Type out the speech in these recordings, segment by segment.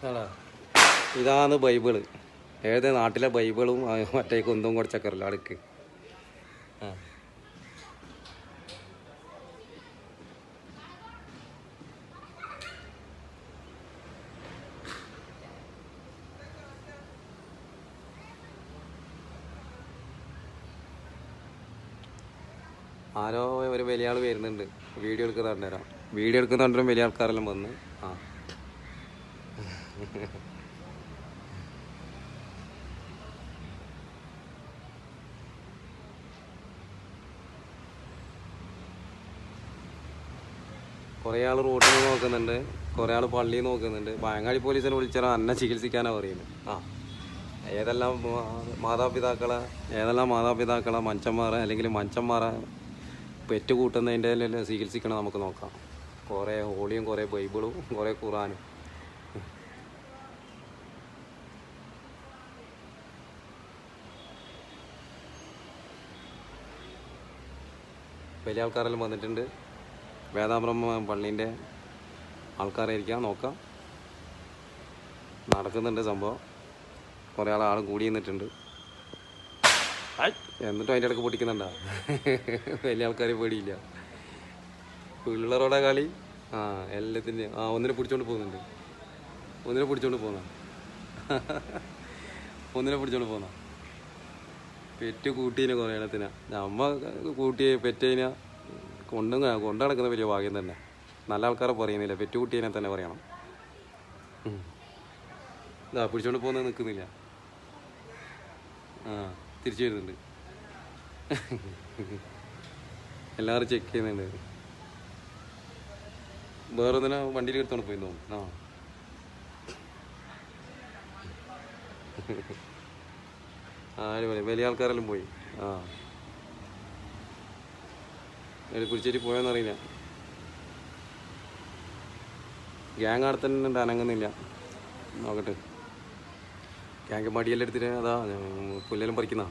ആടാ ഇതാണ് ബൈബിള്. ഏത് നാട്ടിലെ ബൈബിളും മറ്റേ കുന്തും കുറച്ചൊക്കെ അടുക്ക്. ആ ആരോ ഒരു വലിയ ആൾ വരുന്നുണ്ട്. വീഡിയോ എടുക്കുന്നുണ്ട് തരാം. വീഡിയോ എടുക്കുന്നുണ്ടും വലിയ ആൾക്കാരെല്ലാം വന്ന്. ആ കുറേ ആൾ റോട്ടിൽ നിന്ന് നോക്കുന്നുണ്ട്, കുറേ ആൾ പള്ളിയിൽ നോക്കുന്നുണ്ട്. പഴങ്ങാടി പോലീസിനെ വിളിച്ചാൽ അന്നെ ചികിത്സിക്കാനാണ് പറയുന്നത്. ആ ഏതെല്ലാം മാതാപിതാക്കളെ മനുഷ്യന്മാരെ അല്ലെങ്കിൽ മനുഷ്യന്മാരെ പെറ്റ് കൂട്ടുന്നതിൻ്റെ ചികിത്സിക്കണം നമുക്ക് നോക്കാം. കുറേ ഹോളിയും കുറേ ബൈബിളും കുറേ ഖുറാനും. വലിയ ആൾക്കാരെല്ലാം വന്നിട്ടുണ്ട്. വേദാപുരം പള്ളീൻ്റെ ആൾക്കാരായിരിക്കാം, നോക്കാം. നടക്കുന്നുണ്ട് സംഭവം. കുറേ ആളും കൂടി നിന്നിട്ടുണ്ട്. എന്നിട്ടും അതിൻ്റെ ഇടയ്ക്ക് പൊട്ടിക്കുന്നുണ്ടാ. വലിയ ആൾക്കാരെ പേടിയില്ല. പിള്ളേരോടെ കളി. ആ എല്ലാത്തിൻ്റെയും ഒന്നിനെ പിടിച്ചോണ്ട് പോകുന്നുണ്ട്. ഒന്നിനെ പിടിച്ചോണ്ട് പോകുന്ന പെറ്റ് കൂട്ടീനെ കുറേ ഇടത്തിനാ. നമ്മ കൂട്ടി പെറ്റതിനാ കൊണ്ടു നടക്കുന്ന വലിയ ഭാഗ്യം തന്നെ. നല്ല ആൾക്കാരെ പറയുന്നില്ല, പെറ്റ് കൂട്ടീനെ തന്നെ പറയണം. ഇതാ പിടിച്ചോണ്ട് പോകുന്നത് നിൽക്കുന്നില്ല. ആ തിരിച്ചു വരുന്നുണ്ട്. എല്ലാവരും ചെക്ക് ചെയ്യുന്നുണ്ട്. വേറെ ഒന്നിനെ വണ്ടിയിൽ എടുത്തോണ്ട് പോയി തോന്നും. ആര് പറയും, വലിയ ആൾക്കാരെല്ലാം പോയി. കുരിച്ചേരി പോയോന്നറിയില്ല. ഗ്യാങ് അവിടെ തന്നെ ഉണ്ട്, അനങ്ങുന്നില്ല. നോക്കട്ടെ. ഗ്യാങ് മടിയെല്ലാം എടുത്തിട്ട് അതാ പുല്ലെല്ലാം പറിക്കുന്ന.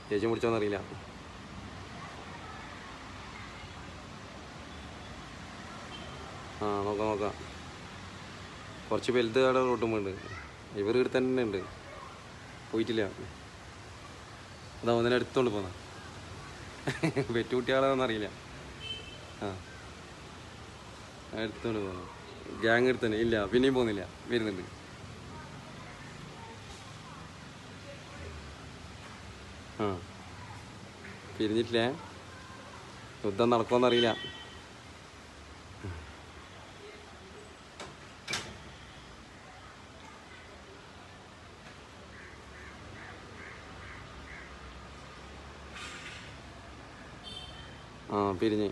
ചേച്ചി മുടിച്ചോന്നറിയില്ല. നോക്കാം. കുറച്ച് വലുത് അവിടെ റോട്ടും ഉണ്ട്. ഇവർ ഇവിടെ തന്നെ ഉണ്ട്, പോയിട്ടില്ല. അതാ ഒന്നിനെ എടുത്തോണ്ട് പോന്ന. പെറ്റുകുട്ടിയാളെന്നൊന്നും അറിയില്ല. എടുത്തോണ്ട് പോന്നു. ഗ്യാങ് എടുത്തന്നെ ഇല്ല, പിന്നെയും പോകുന്നില്ല, വരുന്നുണ്ട്. പിരിഞ്ഞിട്ടില്ലേ. യുദ്ധം നടക്കുമെന്നറിയില്ല. പിരിഞ്ഞ്